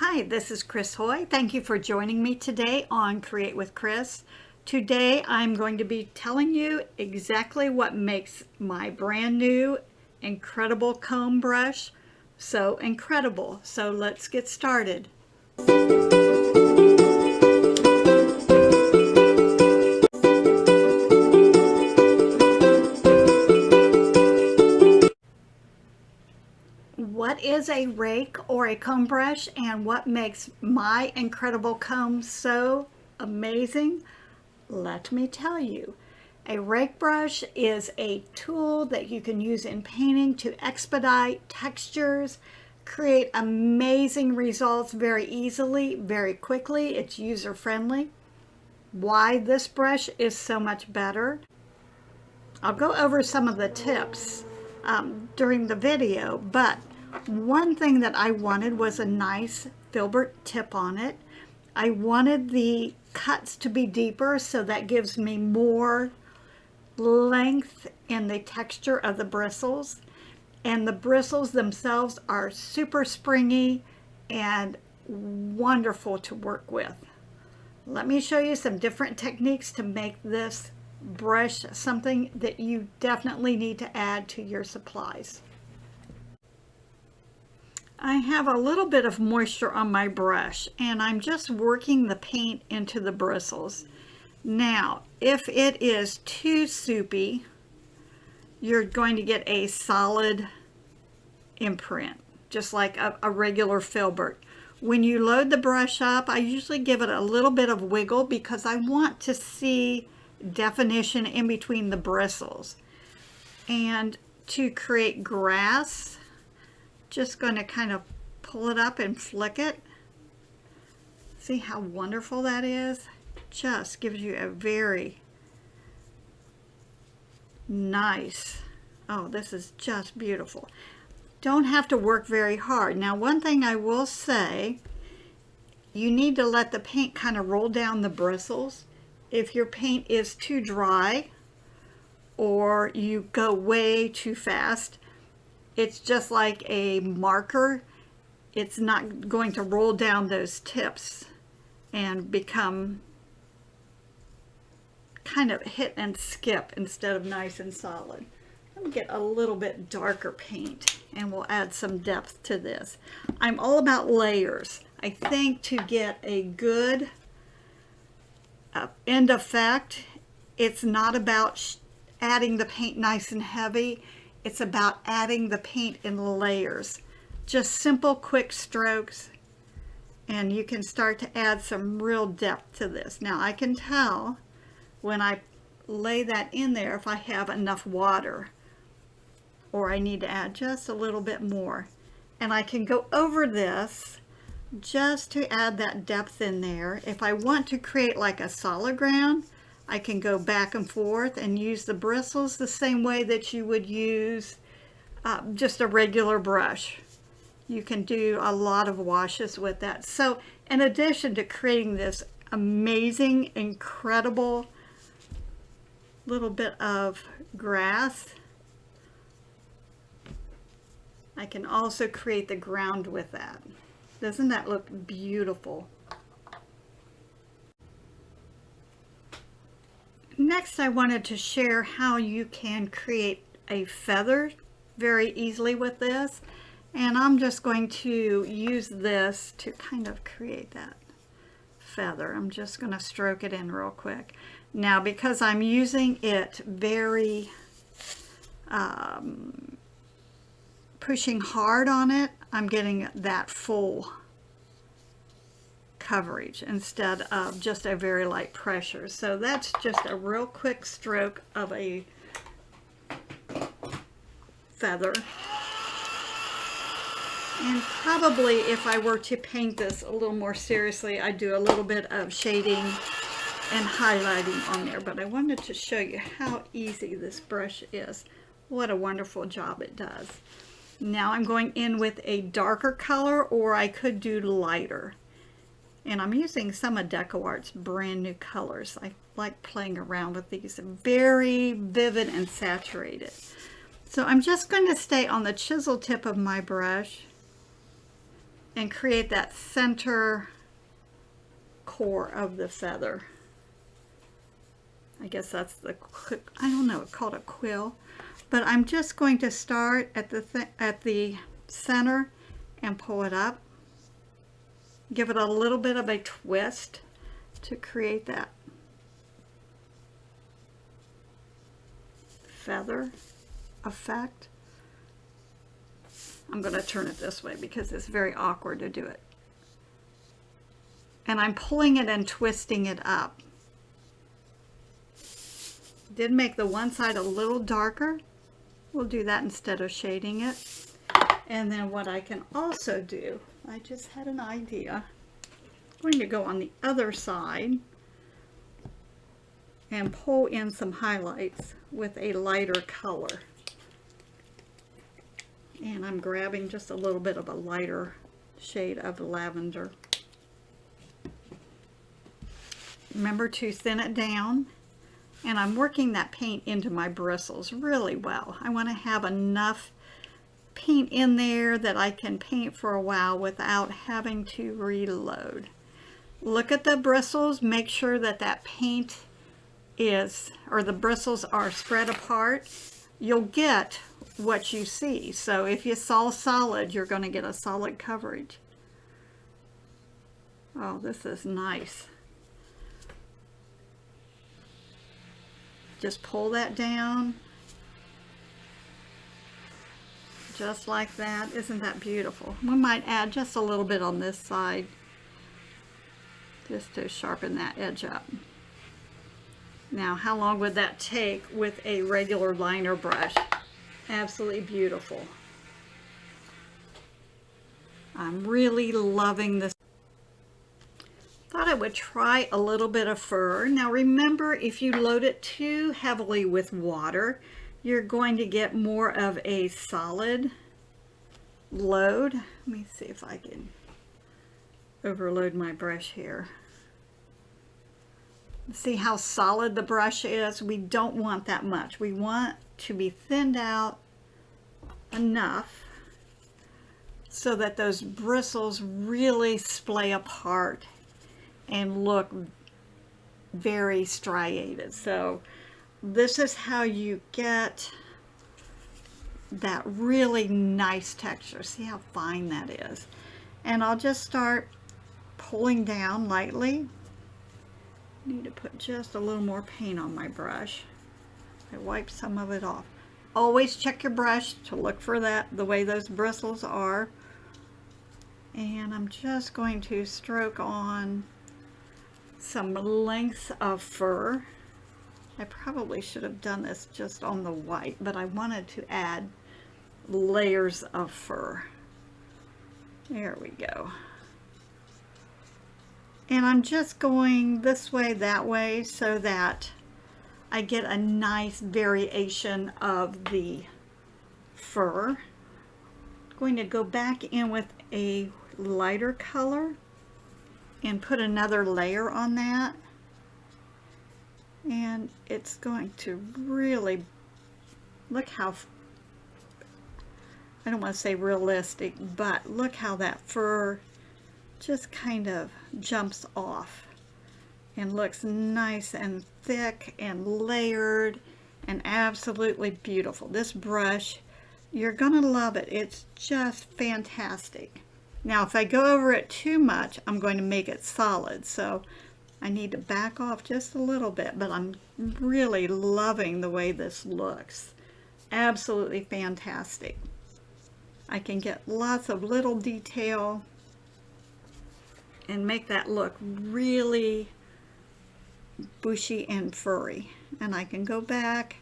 Hi, this is Chris Haughey. Thank you for joining me today on Create with Chris. Today I'm going to be telling you exactly what makes my brand new incredible comb brush so incredible. So let's get started. What is a rake or a comb brush, and what makes my incredible comb so amazing? Let me tell you. A rake brush is a tool that you can use in painting to expedite textures, create amazing results very easily, very quickly. It's user-friendly. Why this brush is so much better? I'll go over some of the tips during the video, but one thing that I wanted was a nice filbert tip on it. I wanted the cuts to be deeper, so that gives me more length in the texture of the bristles. And the bristles themselves are super springy and wonderful to work with. Let me show you some different techniques to make this brush something that you definitely need to add to your supplies. I have a little bit of moisture on my brush, and I'm just working the paint into the bristles. Now, if it is too soupy, you're going to get a solid imprint, just like a regular filbert. When you load the brush up, I usually give it a little bit of wiggle because I want to see definition in between the bristles. And to create grass, just going to kind of pull it up and flick it. See how wonderful that is? Just gives you a very nice, oh, this is just beautiful. Don't have to work very hard. Now, one thing I will say, you need to let the paint kind of roll down the bristles. If your paint is too dry or you go way too fast, it's just like a marker. It's not going to roll down those tips and become kind of hit and skip instead of nice and solid. Let me get a little bit darker paint and we'll add some depth to this. I'm all about layers. I think to get a good end effect, it's not about adding the paint nice and heavy. It's about adding the paint in layers. Just simple, quick strokes, and you can start to add some real depth to this. Now, I can tell when I lay that in there if I have enough water or I need to add just a little bit more. And I can go over this just to add that depth in there. If I want to create like a solid ground, I can go back and forth and use the bristles the same way that you would use just a regular brush. You can do a lot of washes with that. So in addition to creating this amazing, incredible little bit of grass, I can also create the ground with that. Doesn't that look beautiful? Next, I wanted to share how you can create a feather very easily with this. And I'm just going to use this to kind of create that feather. I'm just going to stroke it in real quick. Now, because I'm using it very, pushing hard on it, I'm getting that full coverage instead of just a very light pressure. So that's just a real quick stroke of a feather. And probably if I were to paint this a little more seriously, I'd do a little bit of shading and highlighting on there. But I wanted to show you how easy this brush is. What a wonderful job it does. Now I'm going in with a darker color, or I could do lighter. And I'm using some of DecoArt's brand new colors. I like playing around with these, very vivid and saturated. So I'm just going to stay on the chisel tip of my brush and create that center core of the feather. I guess that's the, I don't know, it's called a quill. But I'm just going to start at the center and pull it up. Give it a little bit of a twist to create that feather effect. I'm going to turn it this way because it's very awkward to do it. And I'm pulling it and twisting it up. Did make the one side a little darker. We'll do that instead of shading it. And then what I can also do, I just had an idea. I'm going to go on the other side and pull in some highlights with a lighter color. And I'm grabbing just a little bit of a lighter shade of lavender. Remember to thin it down. And I'm working that paint into my bristles really well. I want to have enough paint in there that I can paint for a while without having to reload. Look at the bristles, make sure that that paint is, or the bristles are spread apart. You'll get what you see. So if you saw solid, you're going to get a solid coverage. Oh, this is nice. Just pull that down, just like that. Isn't that beautiful? We might add just a little bit on this side, just to sharpen that edge up. Now, how long would that take with a regular liner brush? Absolutely beautiful. I'm really loving this. Thought I would try a little bit of fur. Now remember, if you load it too heavily with water, you're going to get more of a solid load. Let me see if I can overload my brush here. See how solid the brush is? We don't want that much. We want to be thinned out enough so that those bristles really splay apart and look very striated. So this is how you get that really nice texture. See how fine that is. And I'll just start pulling down lightly. Need to put just a little more paint on my brush. I wiped some of it off. Always check your brush to look for that, the way those bristles are. And I'm just going to stroke on some lengths of fur. I probably should have done this just on the white, but I wanted to add layers of fur. There we go. And I'm just going this way, that way, so that I get a nice variation of the fur. I'm going to go back in with a lighter color and put another layer on that, and it's going to really look how, I don't want to say realistic, but look how that fur just kind of jumps off and looks nice and thick and layered and absolutely beautiful. This brush, you're gonna love it. It's just fantastic. Now, if I go over it too much, I'm going to make it solid. So I need to back off just a little bit, but I'm really loving the way this looks. Absolutely fantastic. I can get lots of little detail and make that look really bushy and furry. And I can go back,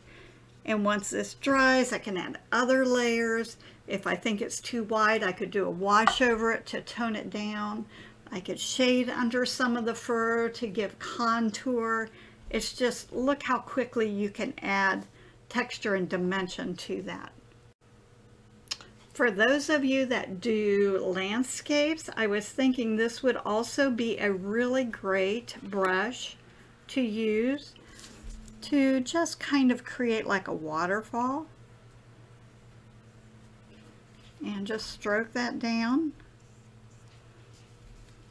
and once this dries, I can add other layers. If I think it's too wide, I could do a wash over it to tone it down. I could shade under some of the fur to give contour. It's just, look how quickly you can add texture and dimension to that. For those of you that do landscapes, I was thinking this would also be a really great brush to use to just kind of create like a waterfall. And just stroke that down.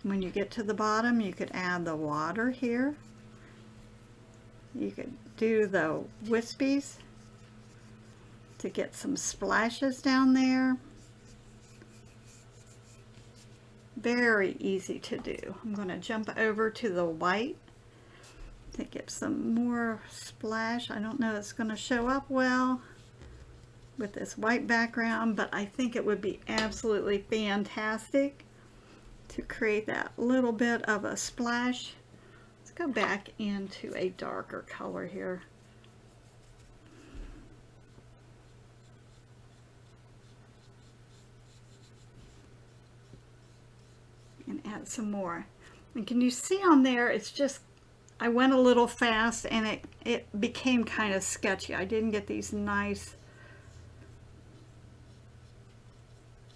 When you get to the bottom, you could add the water here. You could do the wispies to get some splashes down there. Very easy to do. I'm going to jump over to the white to get some more splash. I don't know if it's going to show up well with this white background, but I think it would be absolutely fantastic to create that little bit of a splash. Let's go back into a darker color here. And add some more. And can you see on there, it's just, I went a little fast and it became kind of sketchy. I didn't get these nice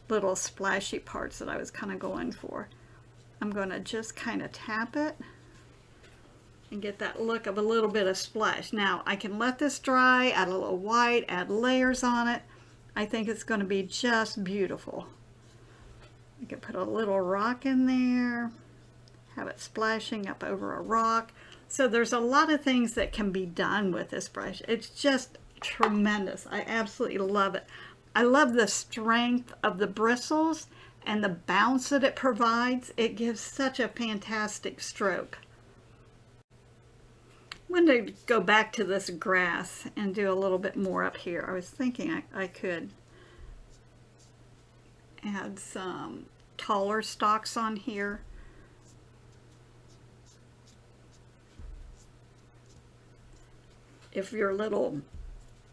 little splashy parts that I was kind of going for. I'm going to just kind of tap it and get that look of a little bit of splash. Now I can let this dry, add a little white, add layers on it. I think it's going to be just beautiful. I could put a little rock in there, have it splashing up over a rock. So there's a lot of things that can be done with this brush. It's just tremendous. I absolutely love it. I love the strength of the bristles and the bounce that it provides. It gives such a fantastic stroke. I'm going to go back to this grass and do a little bit more up here. I was thinking I could add some taller stalks on here. If your little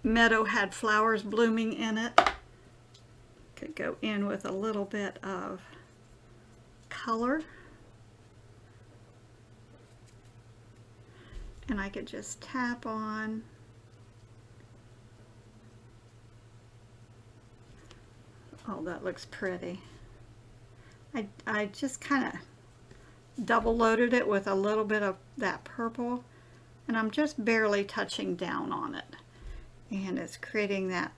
meadow had flowers blooming in it, could go in with a little bit of color. And I could just tap on. Oh, that looks pretty. I just kind of double loaded it with a little bit of that purple, and I'm just barely touching down on it. And it's creating that.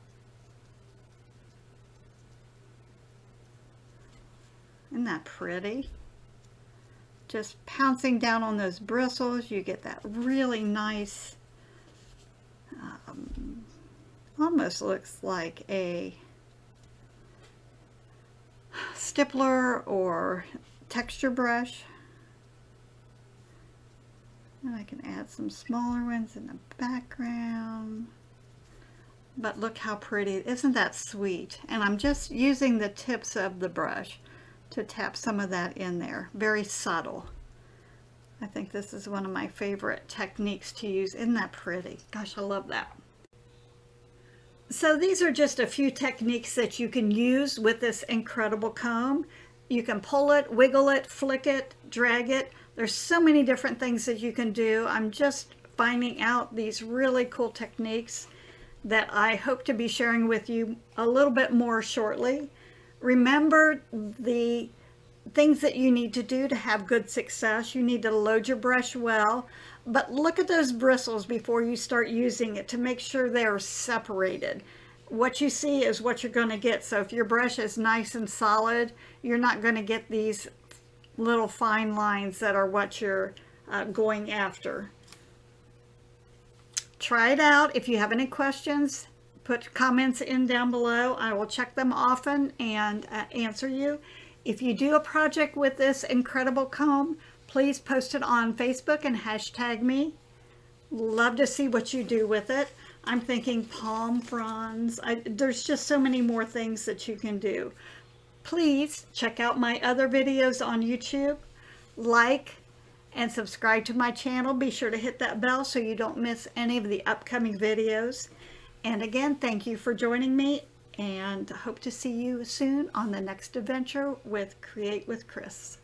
Isn't that pretty? Just pouncing down on those bristles, you get that really nice, almost looks like a stippler or texture brush. And I can add some smaller ones in the background. But look how pretty. Isn't that sweet? And I'm just using the tips of the brush to tap some of that in there. Very subtle. I think this is one of my favorite techniques to use. Isn't that pretty? Gosh, I love that. So these are just a few techniques that you can use with this incredible comb. You can pull it, wiggle it, flick it, drag it. There's so many different things that you can do. I'm just finding out these really cool techniques that I hope to be sharing with you a little bit more shortly. Remember the things that you need to do to have good success. You need to load your brush well, but look at those bristles before you start using it to make sure they're separated. What you see is what you're going to get. So if your brush is nice and solid, you're not going to get these little fine lines that are what you're going after. Try it out. If you have any questions, put comments in down below. I will check them often and answer you. If you do a project with this incredible comb, please post it on Facebook and hashtag me. Love to see what you do with it. I'm thinking palm fronds. There's just so many more things that you can do. Please check out my other videos on YouTube. Like and subscribe to my channel. Be sure to hit that bell so you don't miss any of the upcoming videos. And again, thank you for joining me, and hope to see you soon on the next adventure with Create with Chris.